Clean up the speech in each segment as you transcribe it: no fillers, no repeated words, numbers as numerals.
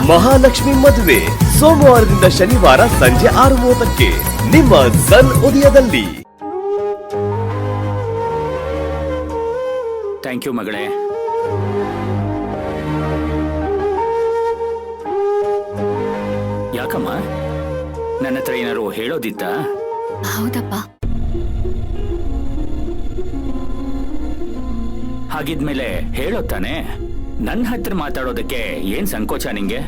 ಮಹಾಲಕ್ಷ್ಮಿ ಮದುವೆ ಸೋಮವಾರದಿಂದ ಶನಿವಾರ ಸಂಜೆ 6:30ಕ್ಕೆ ನಿಮ್ಮ ಸನ್ ಉದಯದಲ್ಲಿ. ಥ್ಯಾಂಕ್ ಯು ಮಗಳೇ. ಯಾಕಮ್ಮ, ನನ್ನ ಹತ್ರ ಏನಾರು ಹೇಳೋದಿತ್ತ? ಹೌದಪ್ಪ. ಹಾಗಿದ್ಮೇಲೆ ಹೇಳೋ ತಾನೆ. ನನ್ನ ಹತ್ರ ಮಾತಾಡೋದಕ್ಕೆ ಏನ್ ಸಂಕೋಚ ನಿಂಗೆ?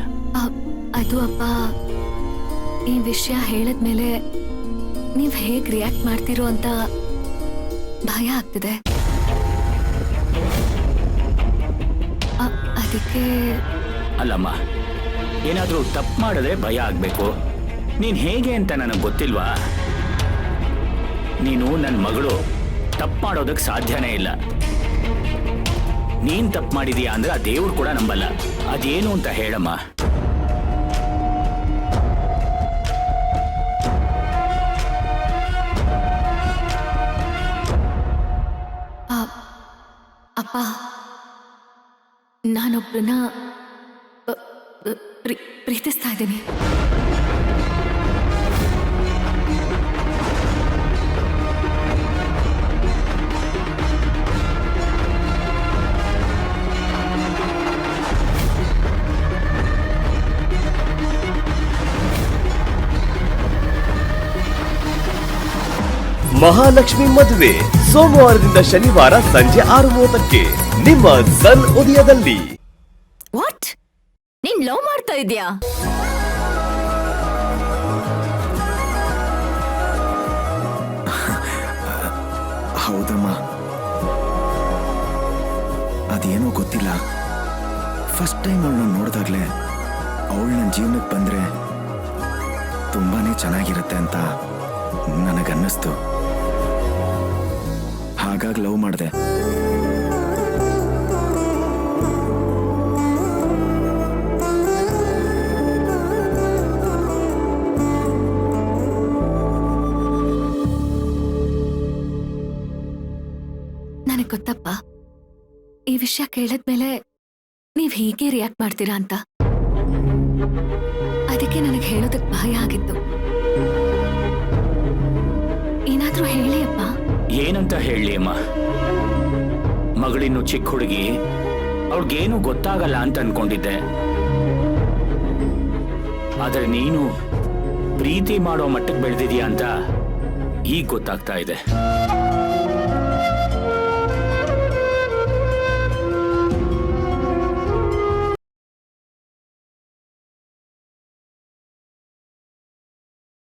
ಅದು ಅಪ್ಪ, ಈ ವಿಷಯ ಹೇಳಿದ್ಮೇಲೆ ನೀವ್ ಹೇಗ್ ರಿಯಾಕ್ಟ್ ಮಾಡ್ತೀರೋ ಅಂತ ಭಯ ಆಗ್ತಿದೆ. ಅದಕ್ಕೆ. ಅಲ್ಲಮ್ಮ, ಏನಾದ್ರೂ ತಪ್ಪು ಮಾಡಿದ್ರೆ ಭಯ ಆಗ್ಬೇಕು. ನೀನ್ ಹೇಗೆ ಅಂತ ನನಗೆ ಗೊತ್ತಿಲ್ವಾ? ನೀನು ನನ್ನ ಮಗಳು, ತಪ್ಪು ಮಾಡೋದಕ್ಕೆ ಸಾಧ್ಯನೇ ಇಲ್ಲ. ನೀನ್ ತಪ್ಪು ಮಾಡಿದೀಯಾ ಅಂದ್ರೆ ಆ ದೇವ್ರು ಕೂಡ ನಂಬಲ್ಲ. ಅದೇನು ಅಂತ ಹೇಳಮ್ಮ. ಅಪ್ಪ, ನಾನೊಬ್ಬರನ್ನ ಪ್ರೀತಿಸ್ತಾ ಇದ್ದೀನಿ. ಮಹಾಲಕ್ಷ್ಮಿ ಮದುವೆ ಸೋಮವಾರದಿಂದ ಶನಿವಾರ ಸಂಜೆ 6:30ಕ್ಕೆ ನಿಮ್ಮ ಸನ್ ಉದಯದಲ್ಲಿ. ವಾಟ್? ನೀನ್ ಲವ್ ಮಾಡ್ತಾ ಇದ್ಯಾ? ಹೌದಮ್ಮ, ಅದೇನೋ ಗೊತ್ತಿಲ್ಲ. ಫಸ್ಟ್ ಟೈಮ್ ಅವಳನ್ನ ನೋಡಿದಾಗ್ಲೇ ಅವಳು ನನ್ನ ಜೀವನಕ್ಕೆ ಬಂದ್ರೆ ತುಂಬಾನೇ ಚೆನ್ನಾಗಿರುತ್ತೆ ಅಂತ ನನಗನ್ನಿಸ್ತು. ಹಾಗಾಗಿ ಲವ್ ಮಾಡಿದೆ. ನನಗೆ ಗೊತ್ತಪ್ಪ, ಈ ವಿಷಯ ಕೇಳಿದ್ಮೇಲೆ ನೀವ್ ಹೀಗೆ ರಿಯಾಕ್ಟ್ ಮಾಡ್ತೀರಾ ಅಂತ. ಅದಕ್ಕೆ ನನಗೆ ಹೇಳೋದಕ್ಕೆ ಭಯ ಆಗಿತ್ತು. ಏನಾದ್ರೂ ಹೇಳಿ ಅಪ್ಪ. ಏನಂತ ಹೇಳಿ ಅಮ್ಮ? ಮಗಳಿನ್ನು ಚಿಕ್ಕ ಹುಡುಗಿ, ಅವಳಿಗೇನು ಗೊತ್ತಾಗಲ್ಲ ಅಂತ ಅನ್ಕೊಂಡಿದ್ದೆ. ಆದ್ರೆ ನೀನು ಪ್ರೀತಿ ಮಾಡೋ ಮಟ್ಟಕ್ಕೆ ಬೆಳೆದಿದ್ಯಾ ಅಂತ ಈಗ ಗೊತ್ತಾಗ್ತಾ ಇದೆ.